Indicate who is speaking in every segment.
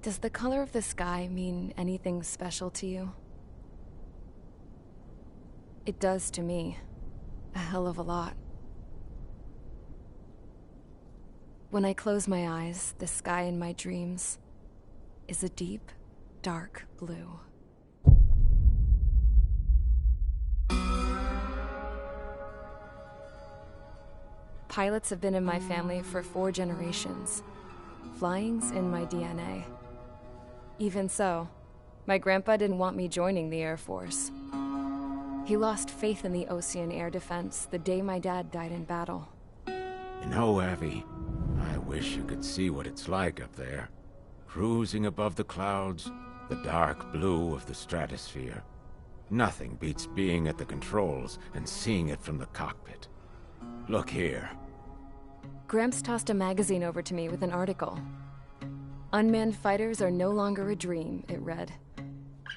Speaker 1: Does the color of the sky mean anything special to you? It does to me. A hell of a lot. When I close my eyes, the sky in my dreams is a deep, dark blue. Pilots have been in my family for 4 generations. Flying's in my DNA. Even so, my grandpa didn't want me joining the Air Force. He lost faith in the Osean air defense the day my dad died in battle.
Speaker 2: You know, Abby, I wish you could see what it's like up there. Cruising above the clouds, the dark blue of the stratosphere. Nothing beats being at the controls and seeing it from the cockpit. Look here.
Speaker 1: Gramps tossed a magazine over to me with an article. Unmanned fighters are no longer a dream, it read.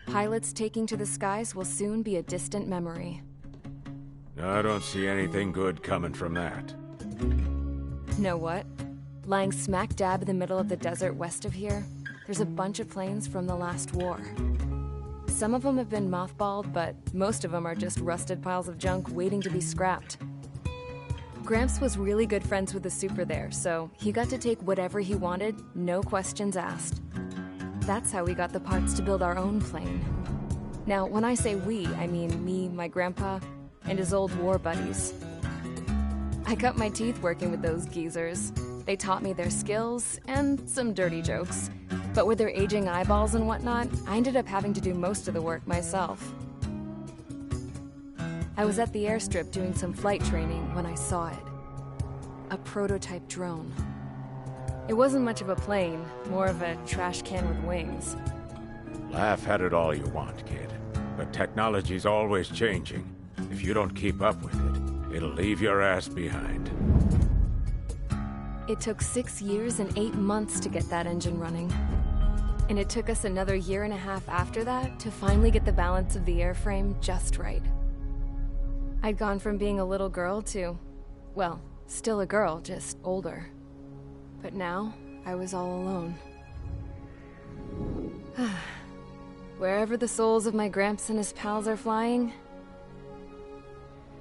Speaker 1: Pilots taking to the skies will soon be a distant memory.
Speaker 2: I don't see anything good coming from that.
Speaker 1: Know what? Lying smack dab in the middle of the desert west of here, there's a bunch of planes from the last war. Some of them have been mothballed, but most of them are just rusted piles of junk waiting to be scrapped. Gramps was really good friends with the super there, so he got to take whatever he wanted, no questions asked. That's how we got the parts to build our own plane. Now, when I say we, I mean me, my grandpa, and his old war buddies. I cut my teeth working with those geezers. They taught me their skills, and some dirty jokes. But with their aging eyeballs and whatnot, I ended up having to do most of the work myself. I was at the airstrip doing some flight training when I saw it. A prototype drone. It wasn't much of a plane, more of a trash can with wings.
Speaker 2: Laugh at it all you want, kid. But technology's always changing. If you don't keep up with it, it'll leave your ass behind.
Speaker 1: It took 6 years and 8 months to get that engine running. And it took us another 1.5 years after that to finally get the balance of the airframe just right. I'd gone from being a little girl to, well, still a girl, just older. But now, I was all alone. Wherever the souls of my Gramps and his pals are flying,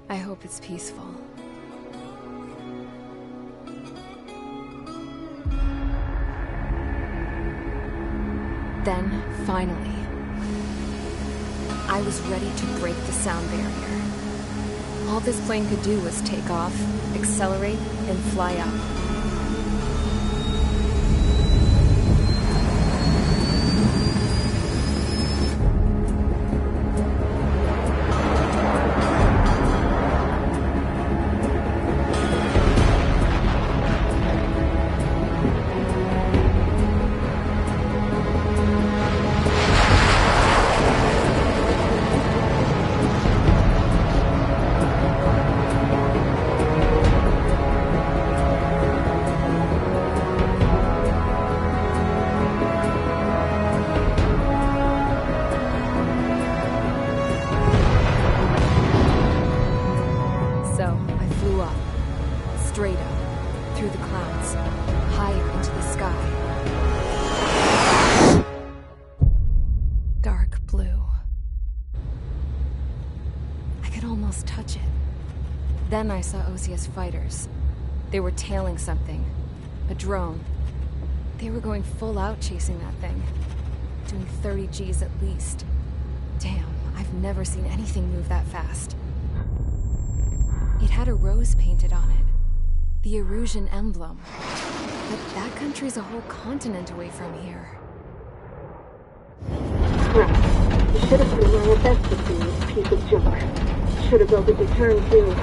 Speaker 1: I hope it's peaceful. Then, finally, I was ready to break the sound barrier. All this plane could do was take off, accelerate, and fly up. Straight up, through the clouds, higher into the sky. Dark blue. I could almost touch it. Then I saw Osia's fighters. They were tailing something. A drone. They were going full out chasing that thing. Doing 30 Gs at least. Damn, I've never seen anything move that fast. It had a rose painted on it. The Erusian emblem. But that country's a whole continent away from here.
Speaker 3: Right. You should have been my best to see this piece of junk. Should have built a deterrent too.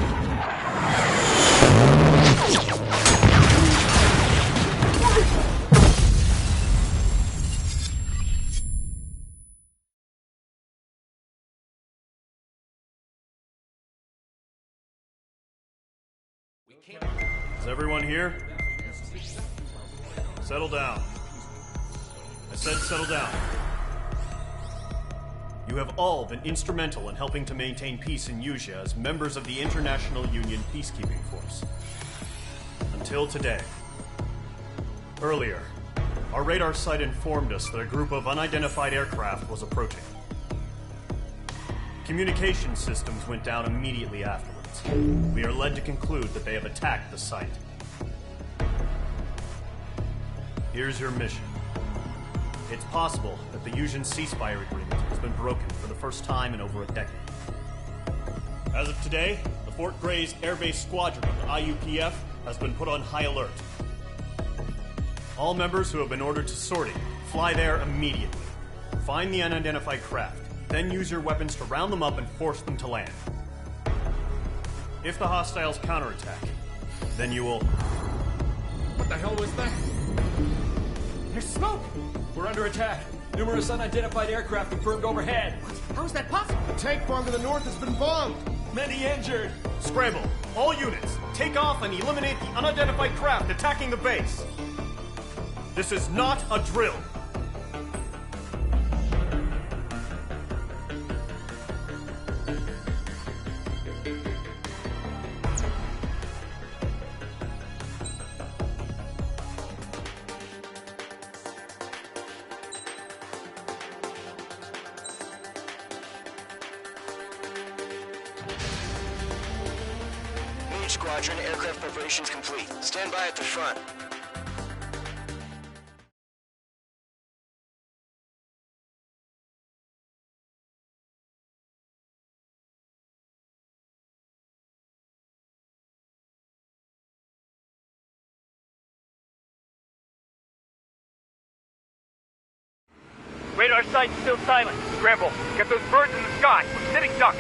Speaker 4: Is everyone here? Settle down. I said settle down. You have all been instrumental in helping to maintain peace in Usea as members of the International Union Peacekeeping Force. Until today. Earlier, our radar site informed us that a group of unidentified aircraft was approaching. Communication systems went down immediately afterwards. We are led to conclude that they have attacked the site. Here's your mission. It's possible that the Usean ceasefire agreement has been broken for the first time in over a decade. As of today, the Fort Grays Air Base Squadron of the IUPF has been put on high alert. All members who have been ordered to sortie, fly there immediately. Find the unidentified craft, then use your weapons to round them up and force them to land. If the hostiles counterattack, then you will...
Speaker 5: What the hell was that? There's smoke! We're under attack. Numerous unidentified aircraft confirmed overhead.
Speaker 6: What? How is that possible?
Speaker 7: The tank farm to the north has been bombed.
Speaker 5: Many injured.
Speaker 4: Scramble! All units, take off and eliminate the unidentified craft attacking the base. This is not a drill.
Speaker 8: Squadron, aircraft preparations complete. Stand by at the front.
Speaker 9: Radar site's still silent. Scramble. Get those birds in the sky. We're sitting ducks.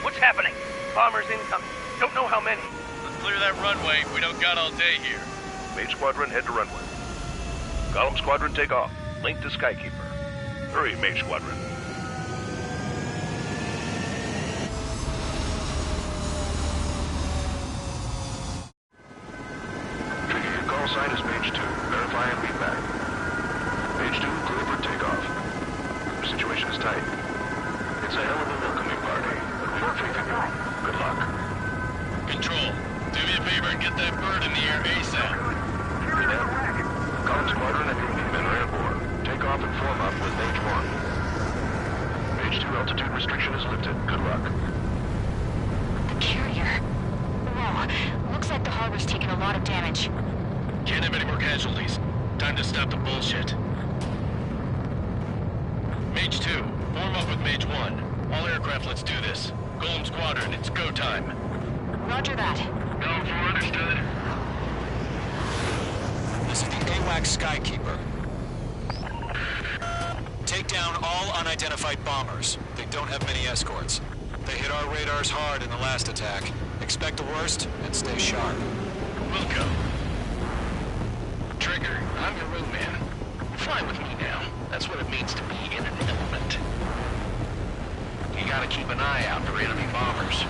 Speaker 9: What's happening? Bombers incoming. Don't know how many.
Speaker 10: Let's clear that runway. We don't got all day here.
Speaker 11: Mage Squadron, head to runway. Column Squadron, take off. Link to Skykeeper. Hurry, Mage Squadron. Trigger, your call sign is Mage 2. Verify and read back. Mage 2, clear for takeoff. Your situation is tight. It's a hell of a welcoming party, but we have faith in you. Good luck.
Speaker 10: Control, do me a favor and get that bird in the air ASAP.
Speaker 11: Read out. Column Squadron and your men are aboard. Take off and form up with Mage 1. Mage 2, altitude restriction is lifted. Good luck.
Speaker 12: The carrier. Whoa, looks like the harbor's taken a lot of damage.
Speaker 10: Can't have any more casualties. Time to stop the bullshit. Mage 2, form up with Mage 1. All aircraft, let's do this. Golem Squadron, it's go time.
Speaker 12: Roger that.
Speaker 10: Go for understood.
Speaker 8: This is the AWACS Skykeeper. Take down all unidentified bombers. They don't have many escorts. They hit our radars hard in the last attack. Expect the worst and stay sharp.
Speaker 10: Wilco. Trigger, I'm your wingman. Fly with me now. That's what it means to be in an element. You gotta keep an eye out for enemy bombers.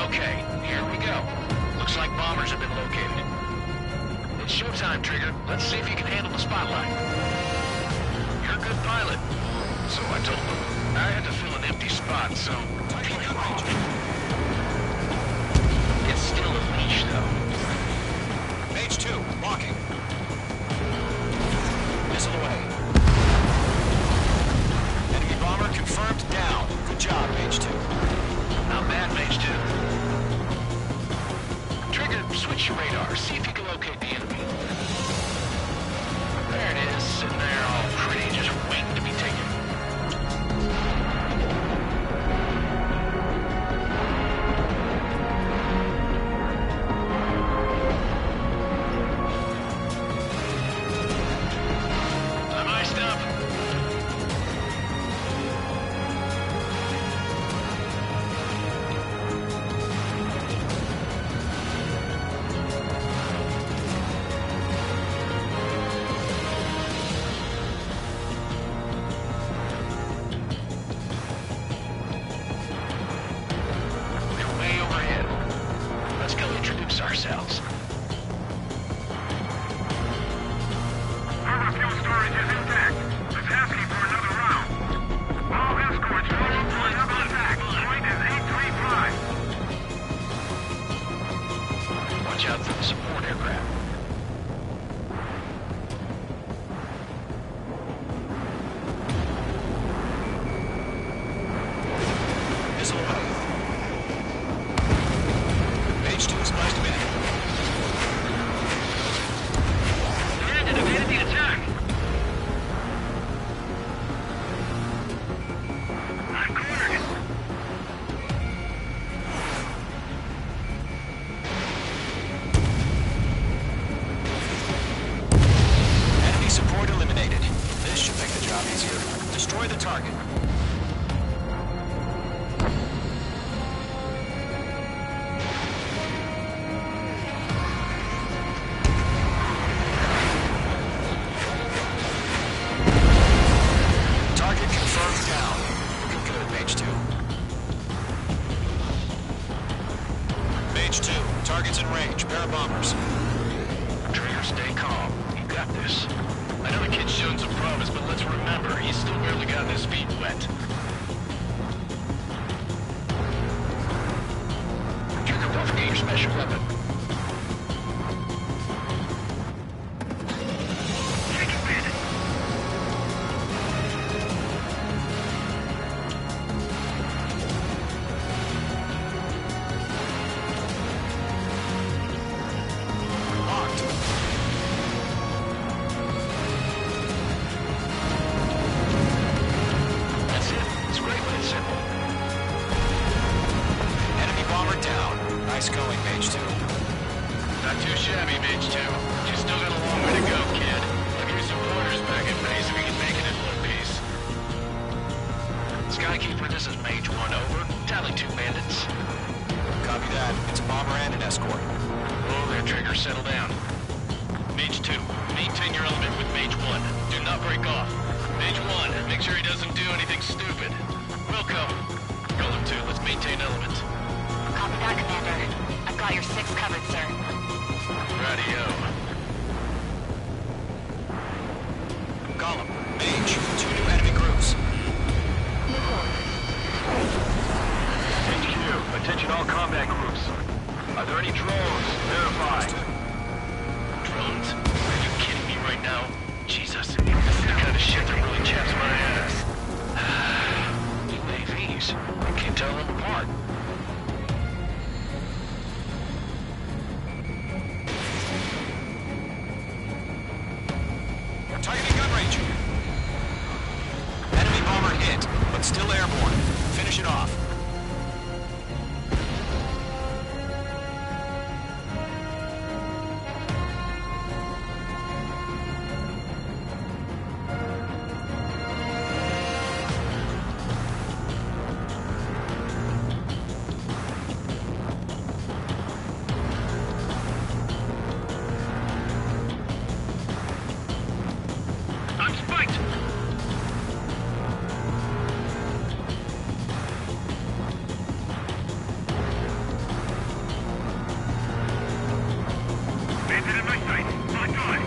Speaker 10: Okay, here we go. Looks like bombers have been located. It's showtime, Trigger. Let's see if you can handle the spotlight. You're a good pilot. So I told them. I had to fill an empty spot, so... play them off. It's still a leash, though.
Speaker 8: Mage 2, locking. Missile away. Enemy bomber confirmed down. Good job, Mage 2.
Speaker 10: Not bad, Mage 2. Trigger, switch your radar. See if you can locate the enemy. There it is, sitting there all pretty, just waiting to be taken. ourselves.
Speaker 11: Our fuel storage is intact. It's asking for another round. All escorts follow point of attack. Point is 835.
Speaker 10: Watch out for the support aircraft. Missile away. Mage 2 spliced to man.
Speaker 11: Landed, evaded the attack. I'm cornered.
Speaker 8: Enemy support eliminated. This should make the job easier. Destroy the target. Target confirmed down. Looking good, Mage 2. Mage 2, target's in range. Pair of bombers.
Speaker 10: Trigger, stay calm. You got this. I know the kid's shown some promise, but let's remember, he's still barely gotten his feet wet. Trigger, don't forget your special weapon.
Speaker 11: Take it, bandit.
Speaker 8: Locked.
Speaker 10: That's it. It's great when it's simple.
Speaker 8: Enemy bomber down. Nice going, Mage 2.
Speaker 10: Not too shabby, Mage 2. You still got a long way to go, kid. I'll give you some pointers back at base if we can make it in one piece. Skykeeper, this is Mage 1, over. Tally 2 bandits.
Speaker 8: Copy that. It's a bomber and an escort.
Speaker 10: Oh, there, Trigger, settle down. Mage 2, maintain your element with Mage 1. Do not break off. Mage 1, make sure he doesn't do anything stupid. Wilco, Golem 2, let's maintain element.
Speaker 12: Copy that, Commander. I've got your 6 covered, sir.
Speaker 10: Radio.
Speaker 8: Golem, Mage, 2 new enemy groups.
Speaker 11: HQ, attention all combat groups. Are there any drones? Verify.
Speaker 10: Drones? Are you kidding me right now? Jesus, this is the kind of shit that really chaps my ass. UAVs. I can't tell them apart.
Speaker 8: Targeting gun range. Enemy bomber hit, but still airborne. Finish it off.
Speaker 11: I'm spiked. Bandit in my sight. On guard.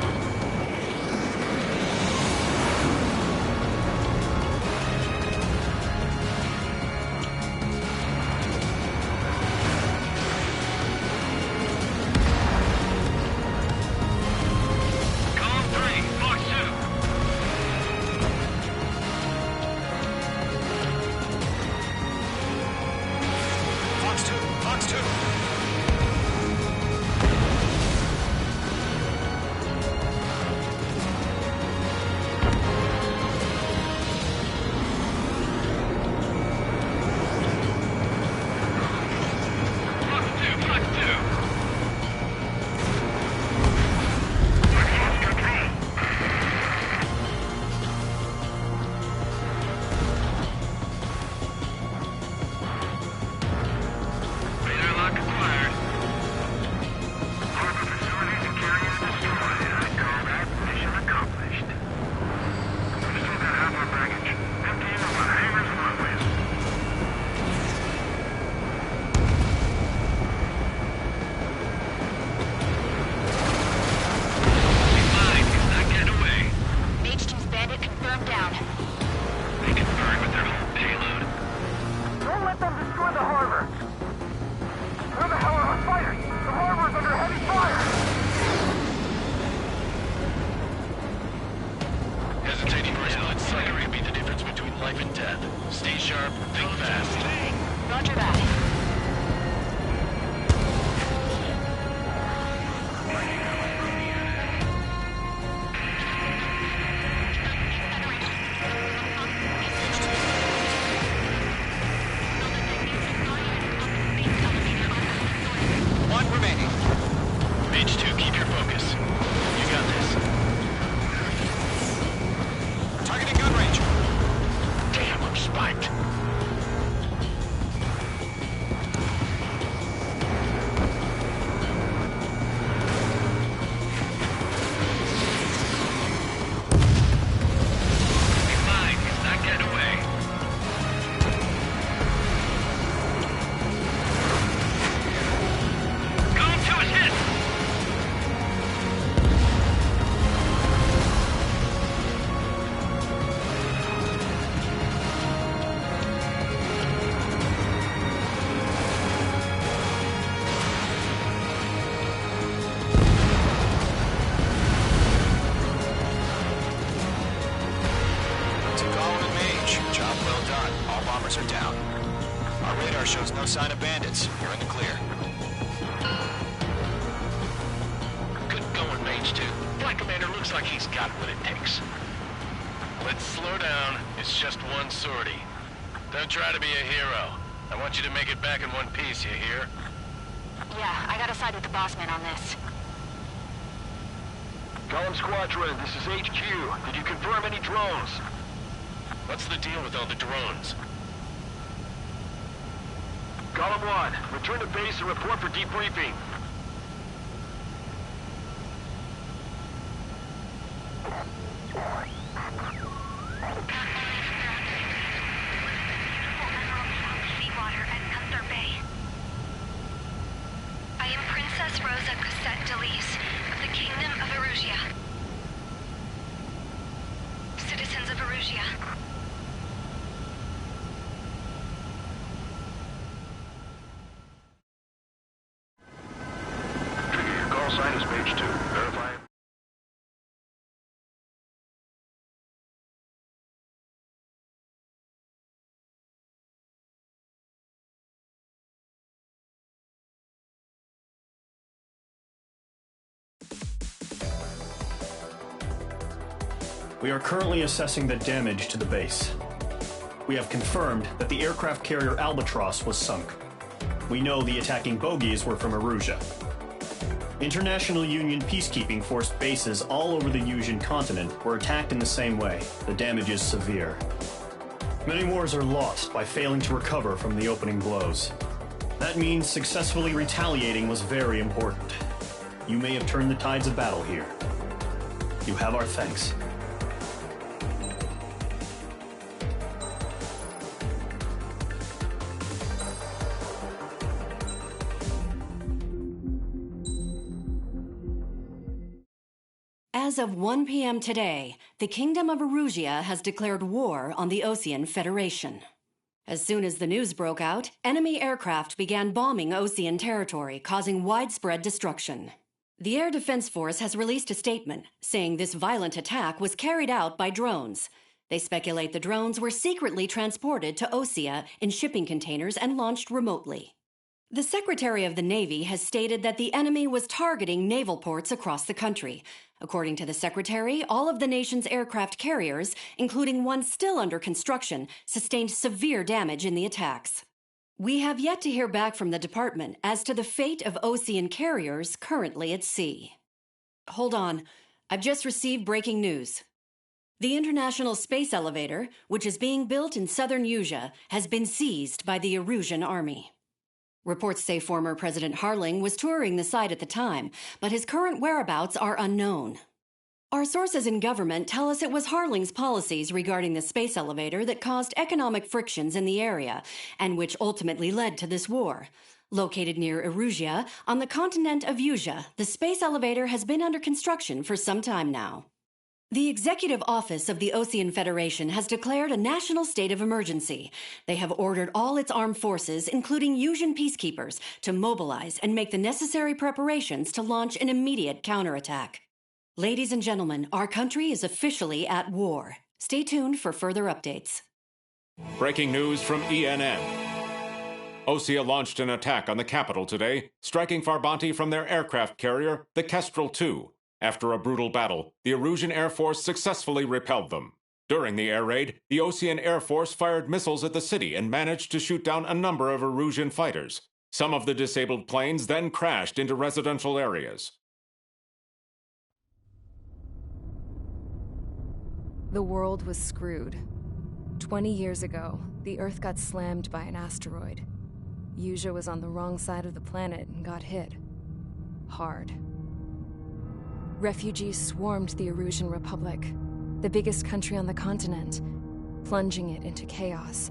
Speaker 11: Column 3, Fox 2.
Speaker 8: Fox 2, Fox 2.
Speaker 11: Fox 2, Fox 2. We've lost control. Radar lock acquired.
Speaker 9: let them destroy the harbor! Where the hell are our fighters? The harbor's under heavy fire!
Speaker 10: Hesitating personnel, it's not going to be the difference between life and death. Stay sharp, think fast.
Speaker 12: Roger that.
Speaker 10: H2, keep your focus. You got this.
Speaker 8: Targeting gun range.
Speaker 10: Damn, I'm spiked. He's mine. He's not getting away. Going to his hit.
Speaker 8: Job well done. All bombers are down. Our radar shows no sign of bandits. You're in the clear.
Speaker 10: Good going, Mage 2. Black Commander looks like he's got what it takes. Let's slow down. It's just one sortie. Don't try to be a hero. I want you to make it back in one piece, you hear?
Speaker 12: Yeah, I gotta side with the boss man on this.
Speaker 11: Column Squadron, this is HQ. Did you confirm any drones?
Speaker 10: What's the deal with all the drones?
Speaker 11: Column 1, return to base and report for debriefing.
Speaker 12: Seawater at Gunther Bay. I am Princess Rosa Cosette Delise of the Kingdom of Erusia. Citizens of Erusia.
Speaker 11: Trigger, your call sign is Page 2. Verify.
Speaker 4: We are currently assessing the damage to the base. We have confirmed that the aircraft carrier Albatross was sunk. We know the attacking bogies were from Erusia. International Union peacekeeping force bases all over the Yusian continent were attacked in the same way. The damage is severe. Many wars are lost by failing to recover from the opening blows. That means successfully retaliating was very important. You may have turned the tides of battle here. You have our thanks.
Speaker 6: As of 1 p.m. today, the Kingdom of Erusia has declared war on the Osean Federation. As soon as the news broke out, enemy aircraft began bombing Osean territory, causing widespread destruction. The Air Defense Force has released a statement saying this violent attack was carried out by drones. They speculate the drones were secretly transported to Osea in shipping containers and launched remotely. The Secretary of the Navy has stated that the enemy was targeting naval ports across the country. According to the Secretary, all of the nation's aircraft carriers, including one still under construction, sustained severe damage in the attacks. We have yet to hear back from the department as to the fate of Osean carriers currently at sea. Hold on. I've just received breaking news. The International Space Elevator, which is being built in southern Yusia, has been seized by the Erusian army. Reports say former President Harling was touring the site at the time, but his current whereabouts are unknown. Our sources in government tell us it was Harling's policies regarding the space elevator that caused economic frictions in the area, and which ultimately led to this war. Located near Erusia, on the continent of Yusia, the space elevator has been under construction for some time now. The Executive Office of the Osean Federation has declared a national state of emergency. They have ordered all its armed forces, including Yuuzhan peacekeepers, to mobilize and make the necessary preparations to launch an immediate counterattack. Ladies and gentlemen, our country is officially at war. Stay tuned for further updates.
Speaker 13: Breaking news from ENN. Osea launched an attack on the capital today, striking Farbanti from their aircraft carrier, the Kestrel II. After a brutal battle, the Erusian Air Force successfully repelled them. During the air raid, the Osean Air Force fired missiles at the city and managed to shoot down a number of Erusian fighters. Some of the disabled planes then crashed into residential areas.
Speaker 1: The world was screwed. 20 years ago, the Earth got slammed by an asteroid. Yuuzhan was on the wrong side of the planet and got hit. Hard. Refugees swarmed the Erusian Republic, the biggest country on the continent, plunging it into chaos.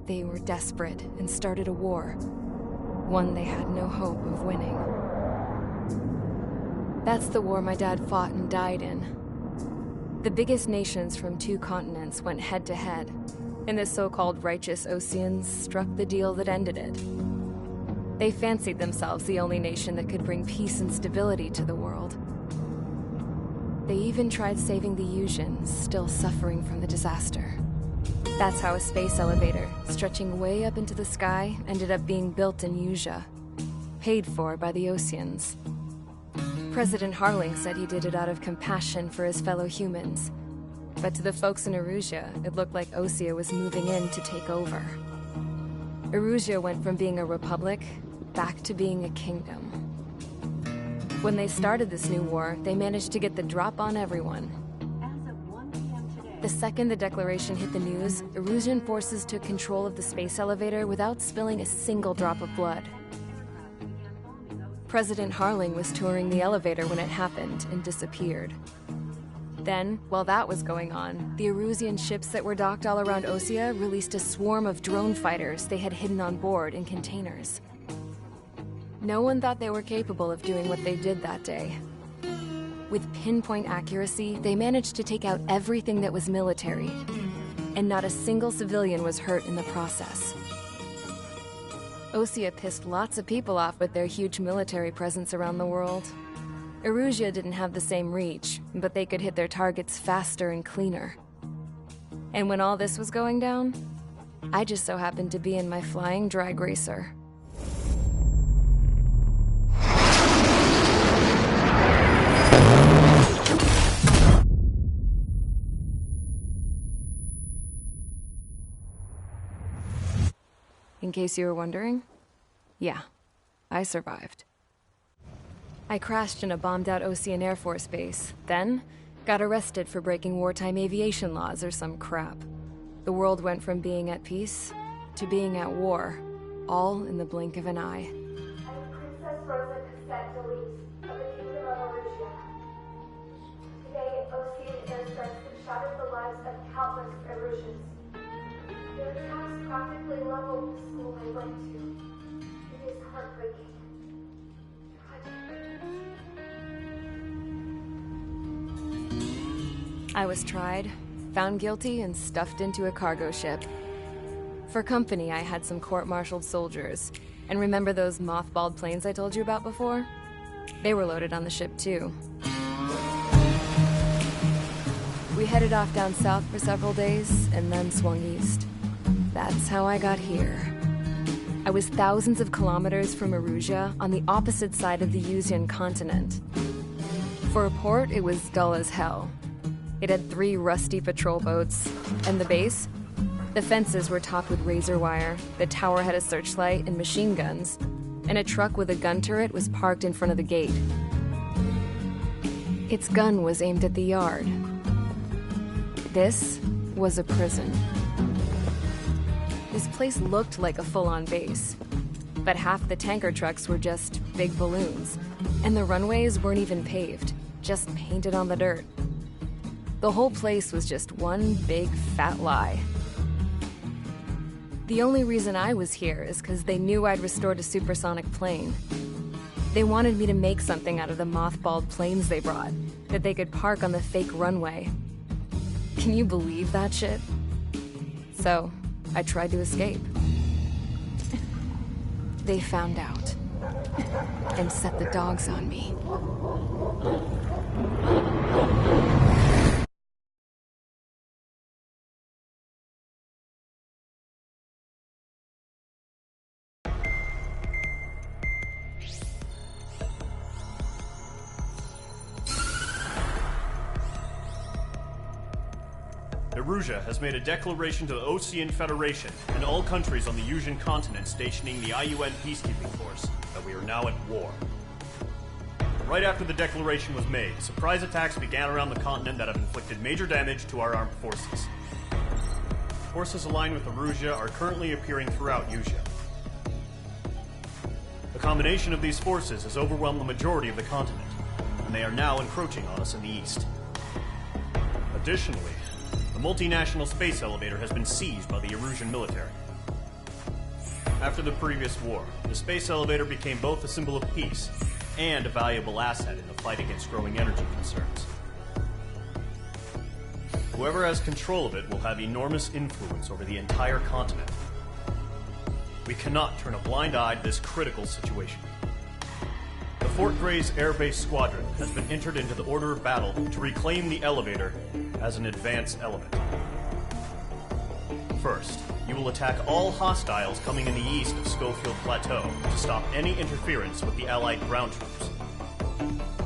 Speaker 1: They were desperate and started a war, one they had no hope of winning. That's the war my dad fought and died in. The biggest nations from 2 continents went head-to-head, and the so-called righteous Oseans struck the deal that ended it. They fancied themselves the only nation that could bring peace and stability to the world. They even tried saving the Yuuzhan, still suffering from the disaster. That's how a space elevator, stretching way up into the sky, ended up being built in Yuuzhan, paid for by the Oseans. President Harling said he did it out of compassion for his fellow humans. But to the folks in Erusia, it looked like Osea was moving in to take over. Erusia went from being a republic back to being a kingdom. When they started this new war, they managed to get the drop on everyone. The second the declaration hit the news, Erusian forces took control of the space elevator without spilling a single drop of blood. President Harling was touring the elevator when it happened and disappeared. Then, while that was going on, the Erusian ships that were docked all around Osea released a swarm of drone fighters they had hidden on board in containers. No one thought they were capable of doing what they did that day. With pinpoint accuracy, they managed to take out everything that was military, and not a single civilian was hurt in the process. Osea pissed lots of people off with their huge military presence around the world. Erusia didn't have the same reach, but they could hit their targets faster and cleaner. And when all this was going down, I just so happened to be in my flying drag racer. In case you were wondering, yeah, I survived. I crashed in a bombed-out Osean Air Force base, then got arrested for breaking wartime aviation laws or some crap. The world went from being at peace to being at war, all in the blink of an eye.
Speaker 3: I'm Princess Rosa Cassette Delise of the Kingdom of Erusia. Today, Osean airstrikes have shattered the lives of countless Erusians. Their attacks practically leveled the school I went to. It is heartbreaking.
Speaker 1: I was tried, found guilty, and stuffed into a cargo ship. For company, I had some court-martialed soldiers. And remember those mothballed planes I told you about before? They were loaded on the ship, too. We headed off down south for several days, and then swung east. That's how I got here. I was thousands of kilometers from Erusia, on the opposite side of the Yuuzhan continent. For a port, it was dull as hell. It had 3 rusty patrol boats, and the base? The fences were topped with razor wire, the tower had a searchlight and machine guns, and a truck with a gun turret was parked in front of the gate. Its gun was aimed at the yard. This was a prison. This place looked like a full-on base, but half the tanker trucks were just big balloons, and the runways weren't even paved, just painted on the dirt. The whole place was just one big fat lie. The only reason I was here is because they knew I'd restored a supersonic plane. They wanted me to make something out of the mothballed planes they brought, that they could park on the fake runway. Can you believe that shit? So, I tried to escape. They found out and set the dogs on me.
Speaker 4: Erusia has made a declaration to the Osean Federation and all countries on the Yusian continent stationing the IUN peacekeeping force that we are now at war. Right after the declaration was made, surprise attacks began around the continent that have inflicted major damage to our armed forces. Forces aligned with Erusia are currently appearing throughout Yusia. The combination of these forces has overwhelmed the majority of the continent, and they are now encroaching on us in the east. Additionally, the multinational space elevator has been seized by the Erusian military. After the previous war, the space elevator became both a symbol of peace and a valuable asset in the fight against growing energy concerns. Whoever has control of it will have enormous influence over the entire continent. We cannot turn a blind eye to this critical situation. The Fort Grays Air Base Squadron has been entered into the order of battle to reclaim the elevator as an advance element. First, you will attack all hostiles coming in the east of Schofield Plateau to stop any interference with the Allied ground troops.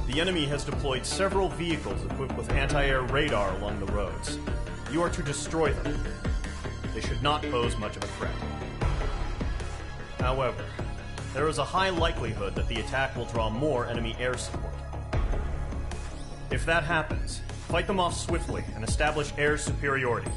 Speaker 4: The enemy has deployed several vehicles equipped with anti-air radar along the roads. You are to destroy them. They should not pose much of a threat. However, there is a high likelihood that the attack will draw more enemy air support. If that happens, fight them off swiftly and establish air superiority.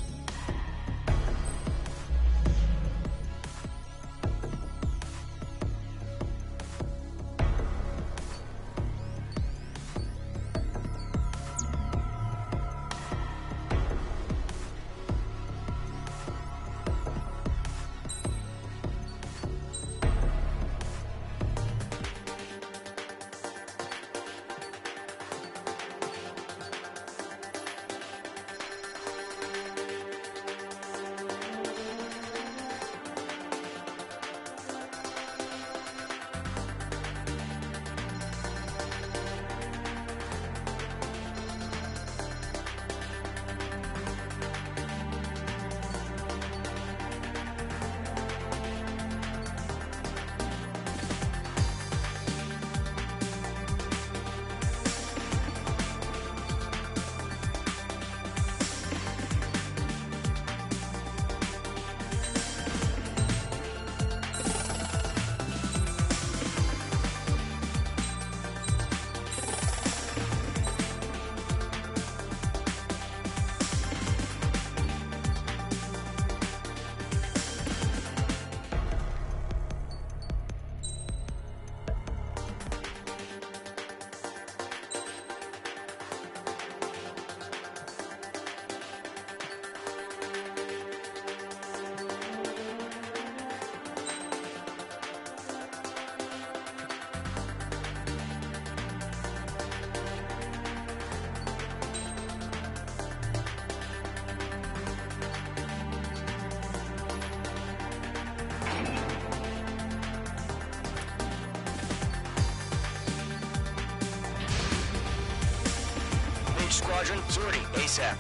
Speaker 10: Squadron, sortie ASAP.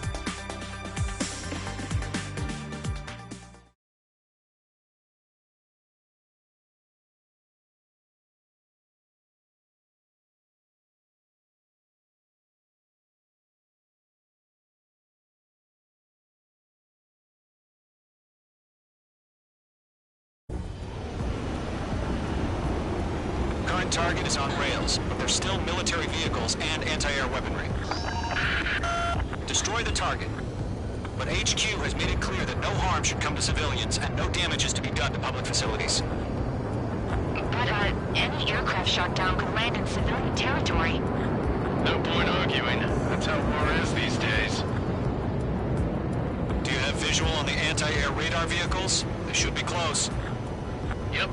Speaker 10: Current target is on rails, but there's still military vehicles and anti-air weaponry. Destroy the target. But HQ has made it clear that no harm should come to civilians and no damage is to be done to public facilities.
Speaker 12: But, any aircraft shot down could land in civilian territory.
Speaker 10: No point arguing. That's how war is these days. Do you have visual on the anti-air radar vehicles? They should be close. Yep.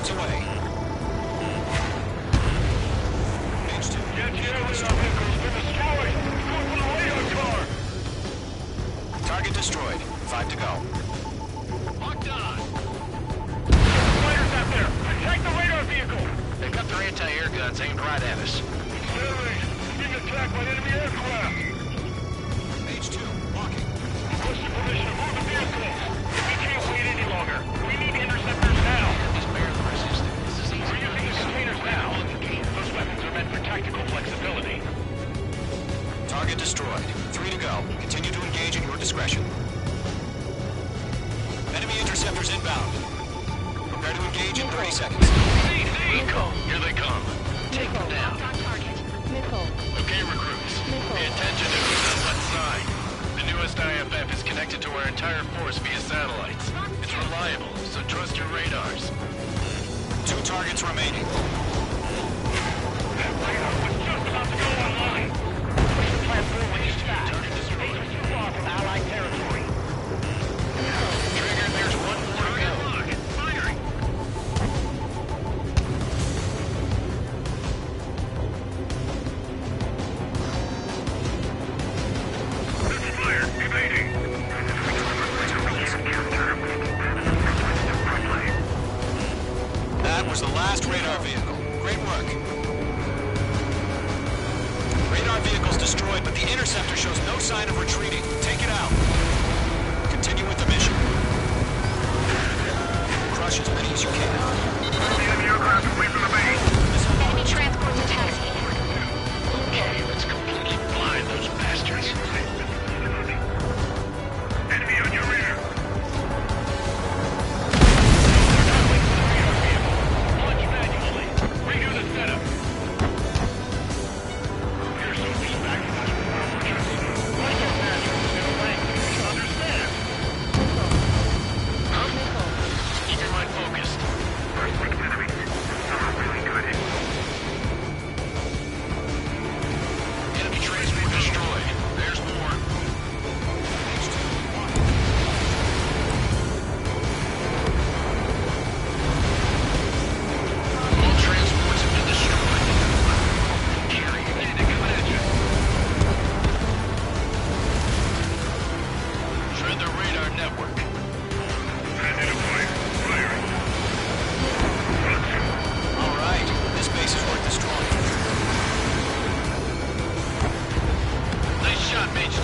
Speaker 8: clouds away. H2. Target destroyed. 5 to go.
Speaker 10: Locked on.
Speaker 9: Fighters out there! Attack the radar vehicle!
Speaker 10: They've got their anti-air guns aimed right at us.
Speaker 9: Being attacked by enemy aircraft!
Speaker 8: H2, walking.
Speaker 9: Requesting permission to move the vehicle! We can't wait any longer. We need interceptors now!
Speaker 10: He's barely resisting. This is easy.
Speaker 9: We're using the containers now. Those weapons are meant for tactical flexibility.
Speaker 8: Target destroyed. 3 to go. Continue to engage at your discretion. Enemy interceptors inbound. Prepare to engage in 30 seconds.
Speaker 10: Rico, here they come. Take them down.
Speaker 12: Missile.
Speaker 10: Okay, recruits. Pay attention to who's on what side. The newest IFF is connected to our entire force via satellites. It's reliable, so trust your radars.
Speaker 8: 2 targets remaining.
Speaker 9: That radar was just about to go online. Push the platform when you stop. Agents too far from Allied territory.
Speaker 10: Trigger, there's one more to go.
Speaker 9: Firing! Fire! Evading!
Speaker 8: That was the last radar vehicle. Great work. Radar vehicle's destroyed, but the interceptor shows no sign of retreating. Take it out. Continue with the mission. Crush as many as you can.
Speaker 9: Enemy aircraft away from the base.
Speaker 12: Enemy transports are taxiing.
Speaker 10: Okay, let's completely blind those bastards.
Speaker 9: Enemy on your rear. Launch manually. Redo the setup. Here's some feedback from us. Like your master, new language. Understand?
Speaker 10: Keep your mind focused.
Speaker 9: Enemy. Really good.
Speaker 10: Enemy transport destroyed. There's more. All transports have been destroyed. Carry, anything coming at you. Shred the radar network.
Speaker 8: All right. This base is worth destroying.
Speaker 10: Nice shot, Mage 2.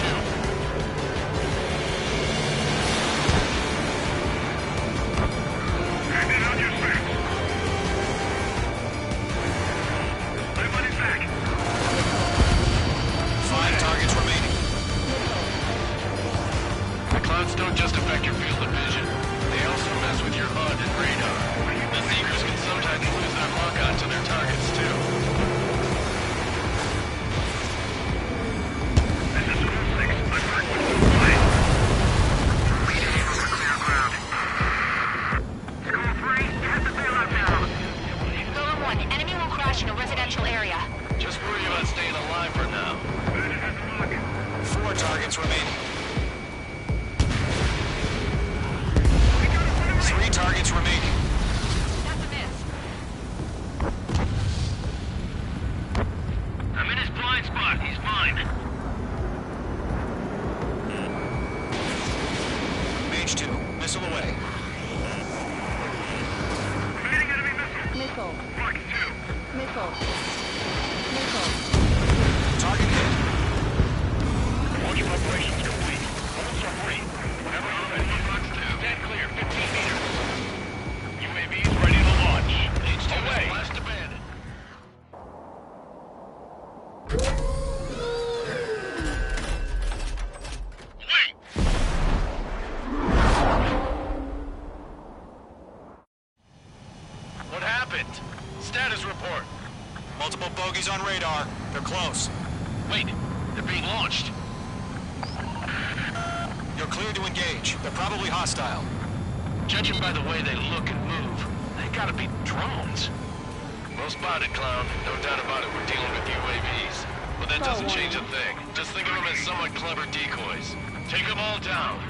Speaker 9: On your back. Everybody's back.
Speaker 8: 5 targets remaining.
Speaker 10: The clouds don't just affect your field of vision. They also mess with your HUD and radar. The Seekers can sometimes lose their lock-on to their targets, too.
Speaker 9: This is School 6. I'm back with you. Clear ground. School 3, you have to bail out now.
Speaker 12: Solar 1, enemy will crash in a residential area.
Speaker 10: Just worry about staying alive for now.
Speaker 8: 4 targets remaining. 3 targets remaining.
Speaker 12: That's a miss.
Speaker 9: I'm in his blind spot. He's mine.
Speaker 8: Mage 2, missile away.
Speaker 9: Evading enemy missile.
Speaker 12: Missile.
Speaker 9: Mark 2.
Speaker 12: Missile. Missile.
Speaker 8: Target hit.
Speaker 9: Launch preparations complete. Bolts are free. Whenever you're ready. Stand clear. 15 meters. UAVs ready to launch. Away.
Speaker 10: Blast abandoned.
Speaker 9: Wait.
Speaker 10: What happened? Status report.
Speaker 8: Multiple bogies on radar. They're close.
Speaker 10: Wait, they're being launched.
Speaker 8: You're cleared to engage. They're probably hostile.
Speaker 10: Judging by the way they look and move, they gotta be drones. Well spotted, Clown. No doubt about it, we're dealing with UAVs. But that doesn't change a thing. Just think of them as somewhat clever decoys. Take them all down.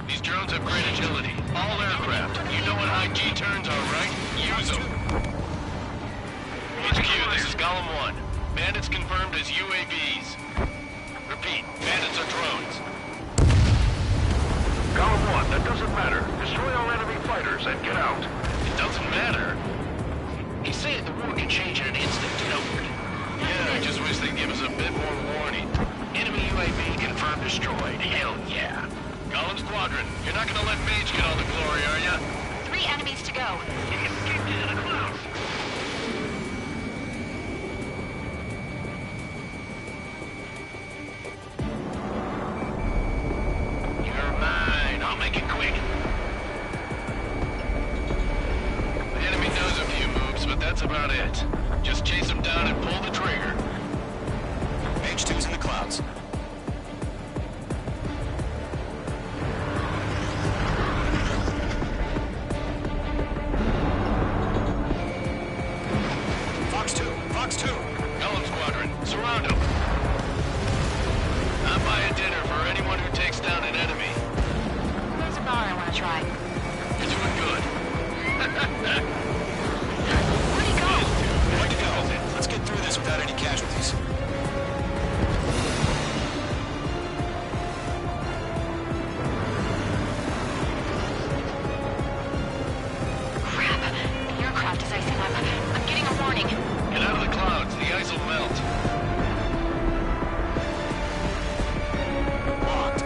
Speaker 10: These drones have great agility. All aircraft. You know what high G turns are, right? You
Speaker 9: Lose them. HQ, this is Golem 1. Bandits confirmed as UAVs. Repeat, bandits are drones.
Speaker 11: Golem 1, that doesn't matter. Destroy all enemy fighters and get out.
Speaker 9: It doesn't matter.
Speaker 10: He's saying the war can change in an instant, you know.
Speaker 9: Yeah, I just wish they'd give us a bit more warning.
Speaker 10: Enemy UAV confirmed destroyed. Hell yeah.
Speaker 9: Golem Squadron, you're not gonna let Mage get all the glory, are ya?
Speaker 12: 3 enemies to go.
Speaker 10: He escaped into the clouds. You're mine. I'll make it quick.
Speaker 9: The enemy knows a few moves, but that's about it. Just chase them down and pull the trigger.
Speaker 8: Mage 2's in the clouds. Fox 2!
Speaker 9: Golem Squadron, surround them. I'm buying dinner for anyone who takes down an enemy.
Speaker 12: There's a bar I want to try.
Speaker 9: You're doing good.
Speaker 12: Where'd he go?
Speaker 8: Way to go. Let's get through this without any casualties.
Speaker 12: Crap. The aircraft is icing up. I'm getting a warning.
Speaker 9: Get out of the clouds, the ice will melt.
Speaker 8: Locked.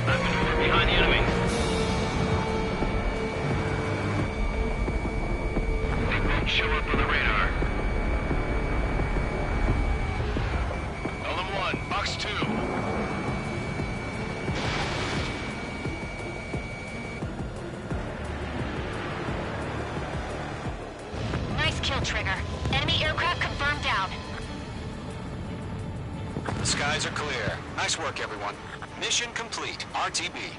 Speaker 10: I've maneuvered behind the enemy.
Speaker 11: They won't show up on the radar.
Speaker 9: Golem 1, Fox 2.
Speaker 12: Nice kill, Trigger. Enemy aircraft confirmed down.
Speaker 8: The skies are clear. Nice work, everyone. Mission complete. RTB.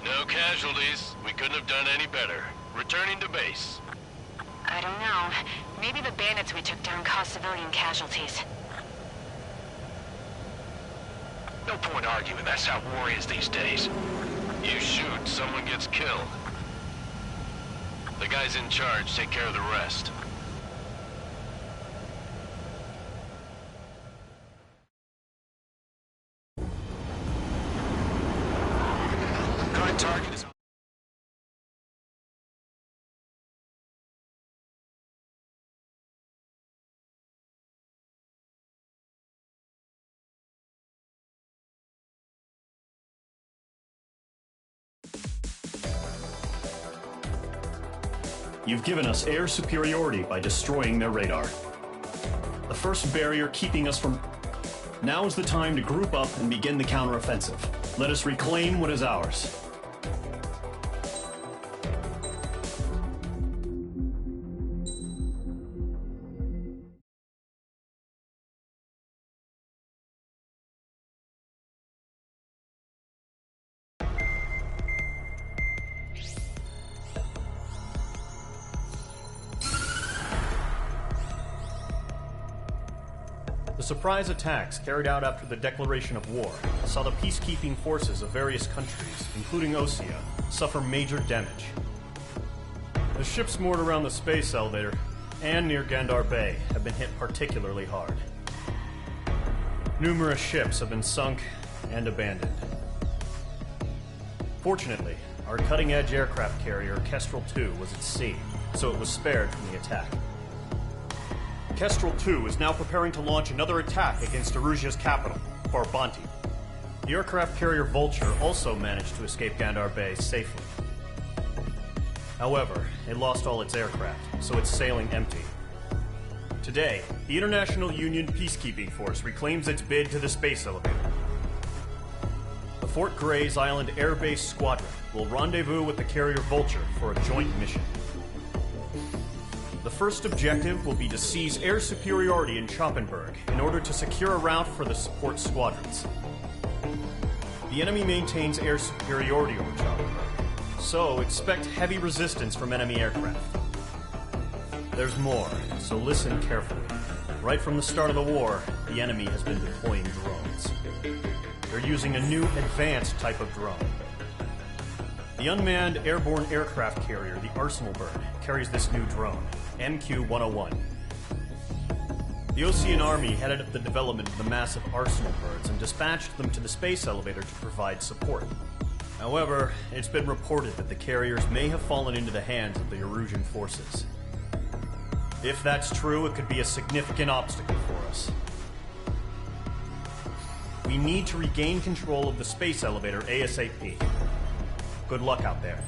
Speaker 9: No casualties. We couldn't have done any better. Returning to base.
Speaker 12: I don't know. Maybe the bandits we took down caused civilian casualties.
Speaker 10: No point arguing. That's how war is these days.
Speaker 9: You shoot, someone gets killed. The guys in charge take care of the rest.
Speaker 8: Current target is...
Speaker 4: You've given us air superiority by destroying their radar. The first barrier keeping us from... Now is the time to group up and begin the counteroffensive. Let us reclaim what is ours. The surprise attacks carried out after the declaration of war saw the peacekeeping forces of various countries, including Osea, suffer major damage. The ships moored around the space elevator and near Gandar Bay have been hit particularly hard. Numerous ships have been sunk and abandoned. Fortunately, our cutting-edge aircraft carrier Kestrel 2 was at sea, so it was spared from the attack. Kestrel 2 is now preparing to launch another attack against Erusia's capital, Farbanti. The aircraft carrier Vulture also managed to escape Gandar Bay safely. However, it lost all its aircraft, so it's sailing empty. Today, the International Union Peacekeeping Force reclaims its bid to the space elevator. The Fort Grays Island Air Base Squadron will rendezvous with the carrier Vulture for a joint mission. The first objective will be to seize air superiority in Schoppenberg in order to secure a route for the support squadrons. The enemy maintains air superiority over Schoppenberg, so expect heavy resistance from enemy aircraft. There's more, so listen carefully. Right from the start of the war, the enemy has been deploying drones. They're using a new advanced type of drone. The The unmanned airborne aircraft carrier, the Arsenal Bird, carries this new drone, MQ-101. The Osean Army headed up the development of the massive Arsenal Birds and dispatched them to the space elevator to provide support. However, it's been reported that the carriers may have fallen into the hands of the Erusian forces. If that's true, it could be a significant obstacle for us. We need to regain control of the space elevator ASAP. Good luck out there.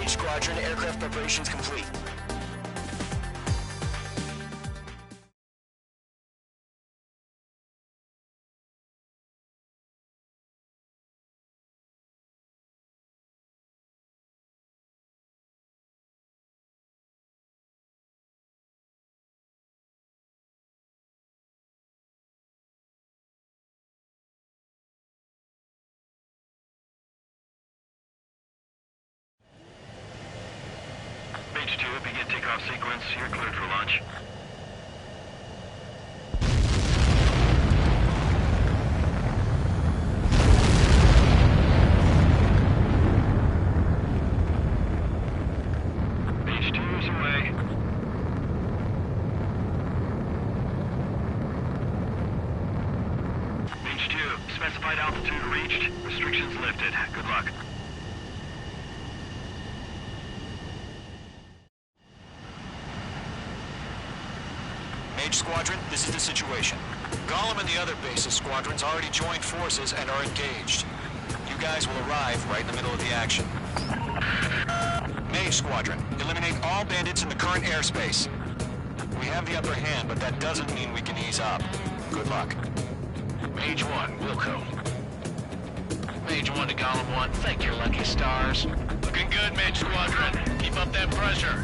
Speaker 10: Squadron, aircraft preparations complete.
Speaker 11: H2, begin takeoff sequence. You're cleared for launch. H2 is away. H2, specified altitude reached. Restrictions lifted. Good luck.
Speaker 8: Mage Squadron, this is the situation. Golem and the other bases squadrons already joined forces and are engaged. You guys will arrive right in the middle of the action. Mage Squadron, eliminate all bandits in the current airspace. We have the upper hand, but that doesn't mean we can ease up. Good luck.
Speaker 10: Mage 1, Wilco. Mage 1 to Golem 1, thank your lucky stars. Looking good, Mage Squadron. Keep up that pressure.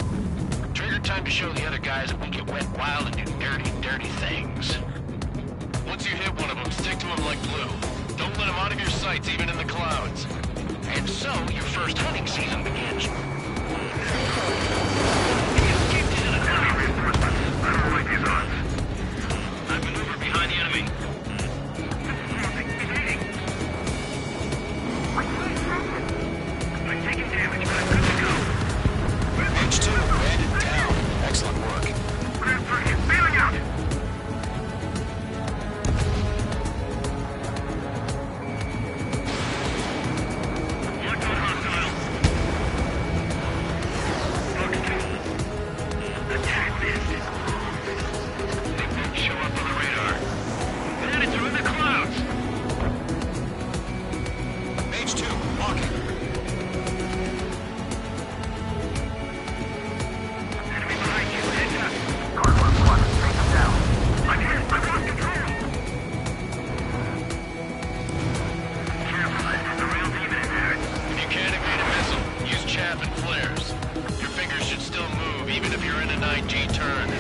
Speaker 10: Trigger time to show the other guys that we get wet wild and do dirty, dirty things. Once you hit one of them, stick to them like glue. Don't let them out of your sights, even in the clouds. And so, your first hunting season begins.
Speaker 11: I don't like these odds.
Speaker 10: I maneuver behind the enemy.
Speaker 11: I'm taking damage, but I'm good to go.
Speaker 8: H2, bandit down. Excellent work.
Speaker 11: Cleared target, bailing out! You're good, hostile. Focus.
Speaker 9: Show up on the radar. Headed through the clouds.
Speaker 8: Mage 2, walking.
Speaker 9: Enemy behind you. Heads up. Gargoyle squad, take them down. I'm hit. I've lost control. Careful, there's a real demon in there.
Speaker 10: If you can't evade a missile, use chaff and flares. Your fingers should still move even if you're in a 9G turn.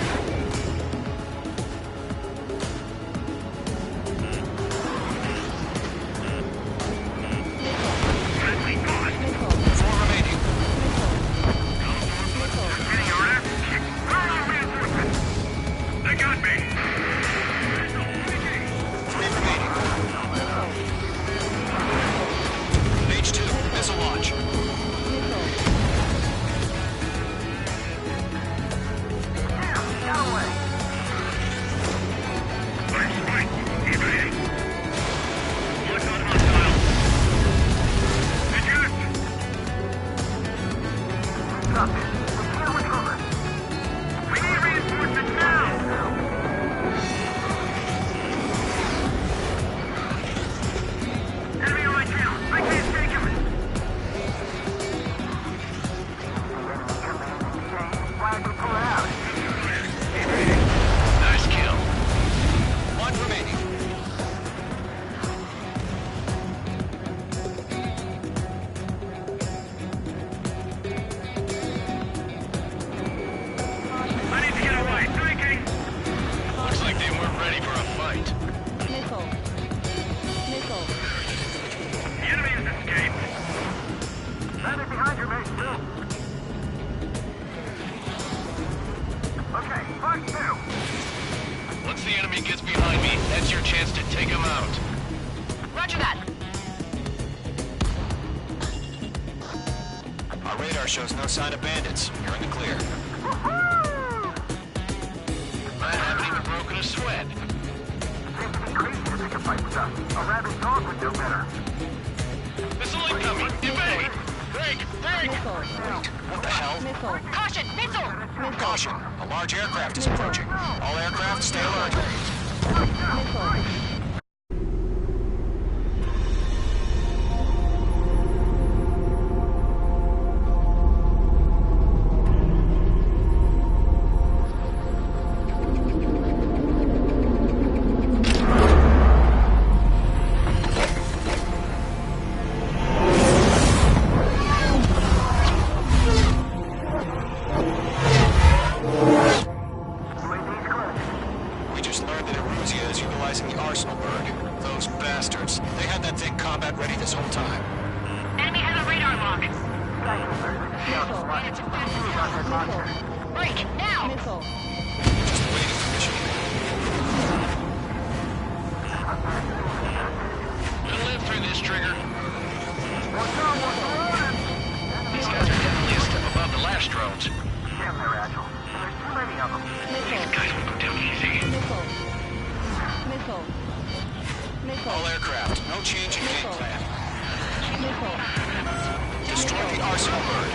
Speaker 10: Once the enemy gets behind me, that's your chance to take him out.
Speaker 12: Roger that.
Speaker 8: Our radar shows no sign of bandits. You're in the clear.
Speaker 10: I haven't even broken a sweat.
Speaker 9: Seems to be crazy to pick a fight with us. A rabid dog would do better.
Speaker 10: Missile incoming! Evade! Break! Break!
Speaker 8: What the hell?
Speaker 12: Caution! Missile!
Speaker 8: Caution! A large aircraft is approaching. All aircraft, stay alert. All aircraft, no change in game plan. Destroy the arsenal bird.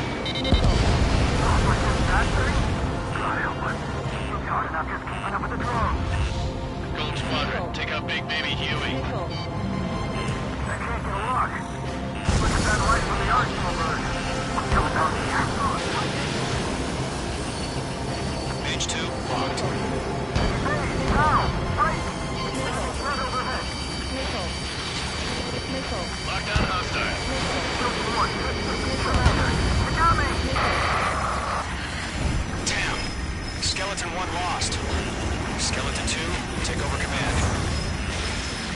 Speaker 10: Gold Squadron, take out Big Baby Huey.
Speaker 9: I can't get a lock. Look at that light from the arsenal bird. What's coming down here?
Speaker 8: Mage 2, locked.
Speaker 9: Hey, now! Right! Right overhead.
Speaker 10: Lock down hostile.
Speaker 8: Damn! Skeleton 1 lost. Skeleton 2, take over command.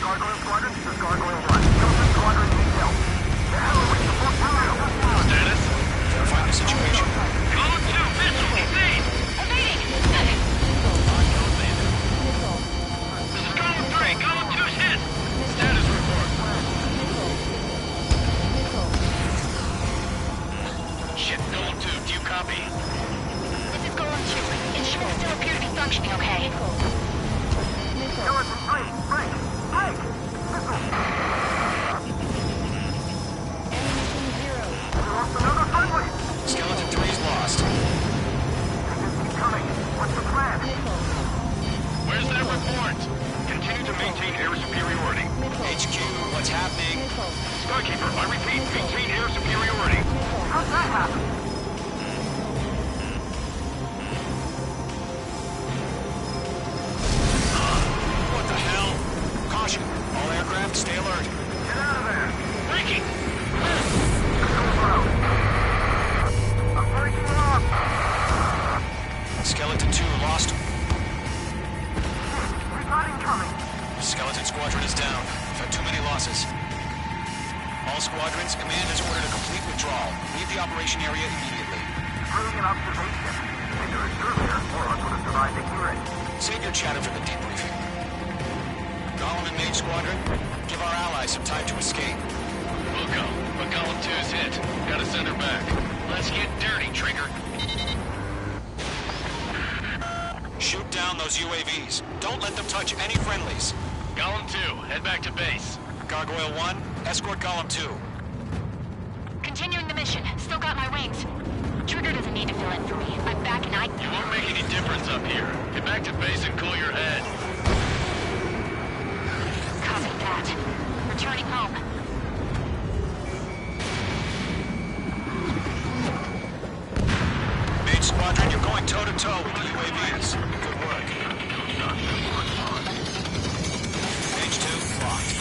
Speaker 9: Gargoyle Squadron, this is Gargoyle 1. Skeleton Squadron detail. The hell are we supposed to do?
Speaker 10: Status?
Speaker 8: Verify the situation.
Speaker 10: Golem 2, missile, evade!
Speaker 12: Evading!
Speaker 10: This is Golem 3, Golem 2's hit! Status report. Shit, Golem 2, do you copy?
Speaker 12: This is Golem 2. Instruments still appear to be functioning okay.
Speaker 9: Skeleton 3, break! Break! Missile! We lost another friendly!
Speaker 8: Skeleton 3's lost.
Speaker 9: Keep coming. What's the air superiority.
Speaker 8: HQ, what's happening?
Speaker 9: Skykeeper, I repeat, maintain air superiority. How's that happen?
Speaker 8: What the hell? Caution, all aircraft stay alert.
Speaker 9: Get out of there. Breaking. I'm breaking off.
Speaker 8: Skeleton 2 lost.
Speaker 9: Residing coming.
Speaker 8: Skeleton Squadron is down. We've had too many losses. All squadrons, command has ordered a complete withdrawal. Leave the operation area immediately.
Speaker 9: Brilliant observation. If there is earlier, more of us would have survived the hearing.
Speaker 8: Save your chatter for the debriefing. Gollum and Mage Squadron, give our allies some time to escape.
Speaker 10: We'll go, but Column 2's hit. Gotta send her back. Let's get dirty, Trigger.
Speaker 8: Shoot down those UAVs. Don't let them touch any friendlies.
Speaker 10: Column 2, head back to base.
Speaker 8: Gargoyle 1, escort Gollum 2.
Speaker 12: Continuing the mission. Still got my wings. Trigger doesn't need to fill in for me. I'm back and
Speaker 10: You won't make any difference up here. Get back to base and cool your head.
Speaker 12: Copy that. Returning home.
Speaker 8: Mage Squadron, you're going toe-to-toe with the UAVs. Good work. Mage 2, locked.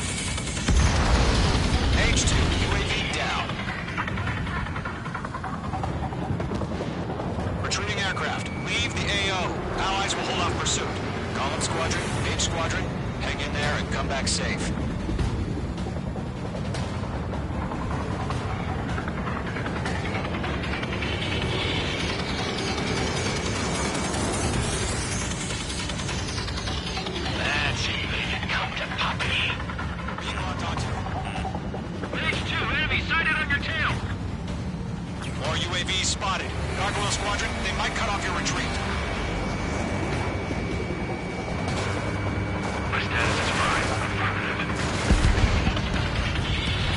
Speaker 8: Mage 2, UAV down. Retreating aircraft, leave the AO. Allies will hold off pursuit. Column Squadron, Mage Squadron, hang in there and come back safe.
Speaker 10: That's it. Come to Poppy.
Speaker 8: Being locked onto.
Speaker 9: Mage 2, enemy sighted on your tail.
Speaker 8: More UAVs spotted. Gargoyle Squadron, they might cut off your retreat.
Speaker 9: My status is fine. Affirmative.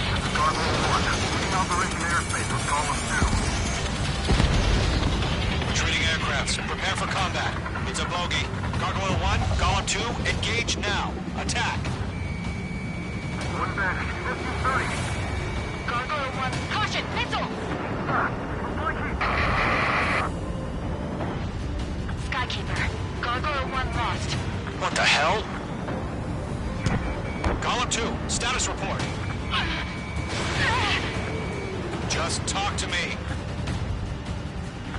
Speaker 9: This is Gargoyle 1. Leading Operation Airspace with Column 2.
Speaker 8: Retreating aircrafts, prepare for combat. It's a bogey. Gargoyle 1, Gollum 2, engage now. Attack.
Speaker 9: One bandit. 50-30.
Speaker 12: Gargoyle 1. Caution! Missile! Skykeeper. Gargoyle 1 lost.
Speaker 8: What the hell? Gollum 2, status report. Just talk to me.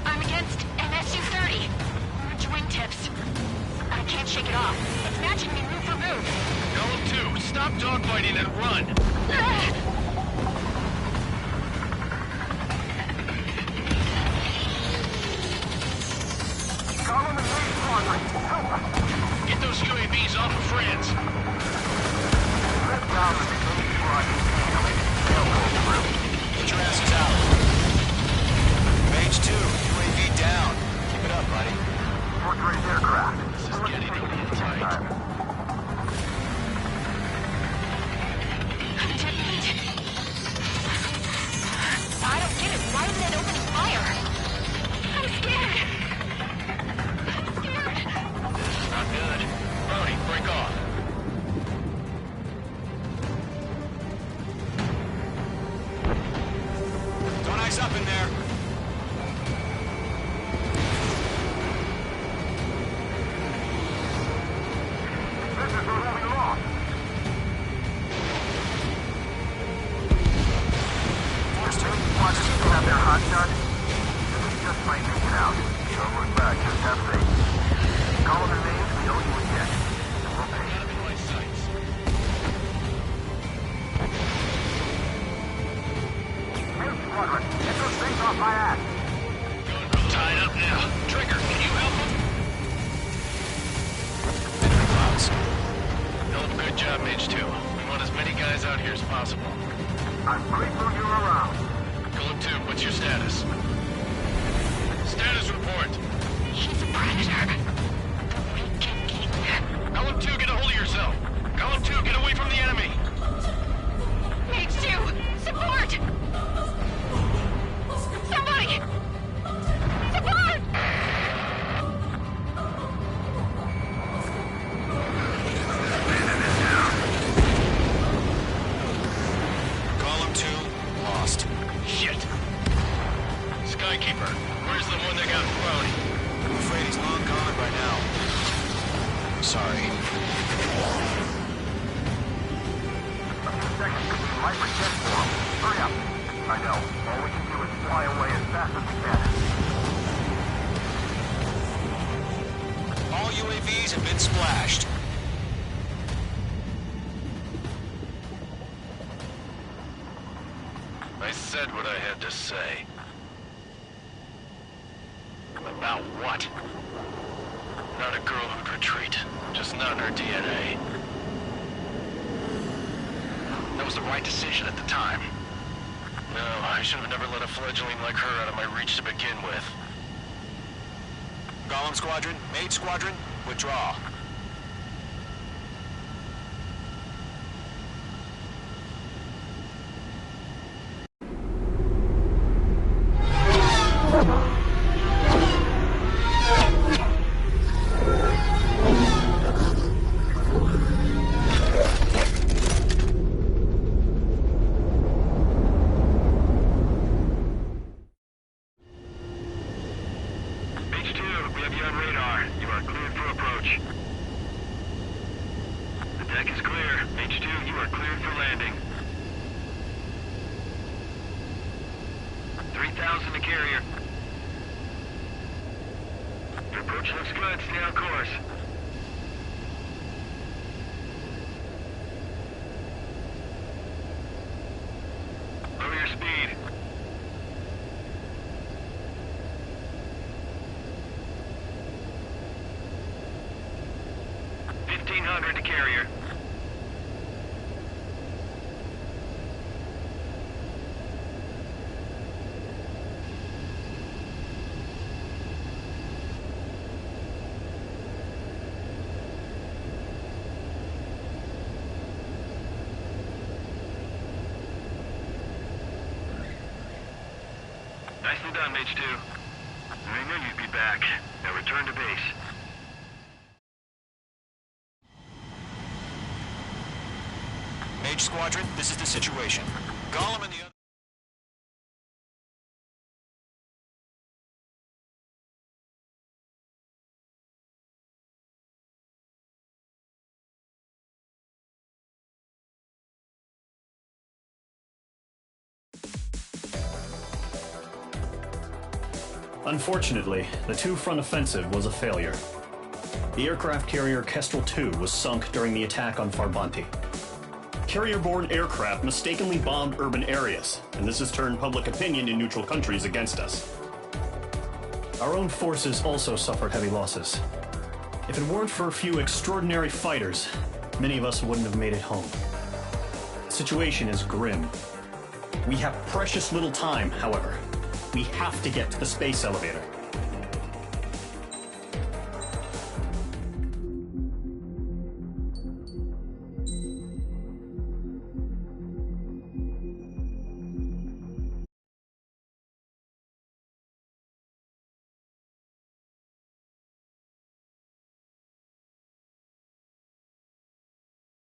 Speaker 12: I'm against MSU-30. Orange wingtips. I can't shake it off. It's matching me move for move.
Speaker 10: Column 2, stop dogfighting and run.
Speaker 9: Column and Mage Squadron. Help us.
Speaker 10: Get those UAVs off of France.
Speaker 9: Let down the Mage Squadron. They'll go through.
Speaker 8: Get your asses out. Mage 2, UAV down. Keep it up, buddy.
Speaker 9: Fortress aircraft.
Speaker 10: This is getting to be tight.
Speaker 12: I don't get it. Why isn't it opening fire? I'm scared.
Speaker 10: This is not good. Brody, break off.
Speaker 8: Don't ice up in there.
Speaker 9: This is where we lost. Force 2 squadrons still have their hot shot. We just might make it out. Don't look back, just have faith. Column and Mage, we owe you a debt. And we'll pay.
Speaker 10: Enemy my sights.
Speaker 9: Mage Squadron, get those things off my ass.
Speaker 10: Going real tied up now. Trigger, can you help him?
Speaker 8: Enemy clouds.
Speaker 10: Hell of a good job, Mage 2. We want as many guys out here as possible.
Speaker 9: I'm grateful you're around.
Speaker 10: Column 2, what's your status? Status report.
Speaker 12: He's a predator. The Weekend King.
Speaker 10: Column 2, get a hold of yourself. Column 2, get away from the enemy.
Speaker 12: Mage 2! Support! Somebody! Support!
Speaker 9: Bandit is down.
Speaker 8: UAVs have been splashed.
Speaker 10: I said what I had to say. About what? Not a girl who'd retreat. Just not in her DNA. That was the right decision at the time. No, I should have never let a fledgling like her out of my reach to begin with.
Speaker 8: Golem Squadron, Mage Squadron, withdraw.
Speaker 9: To carrier. Nicely done, Mage 2. I knew you'd be back. Now return to base.
Speaker 8: Mage Squadron, this is the situation. Golem and the other...
Speaker 4: Unfortunately, the two-front offensive was a failure. The aircraft carrier Kestrel II was sunk during the attack on Farbanti. Carrier-borne aircraft mistakenly bombed urban areas, and this has turned public opinion in neutral countries against us. Our own forces also suffered heavy losses. If it weren't for a few extraordinary fighters, many of us wouldn't have made it home. The situation is grim. We have precious little time, however. We have to get to the space elevator.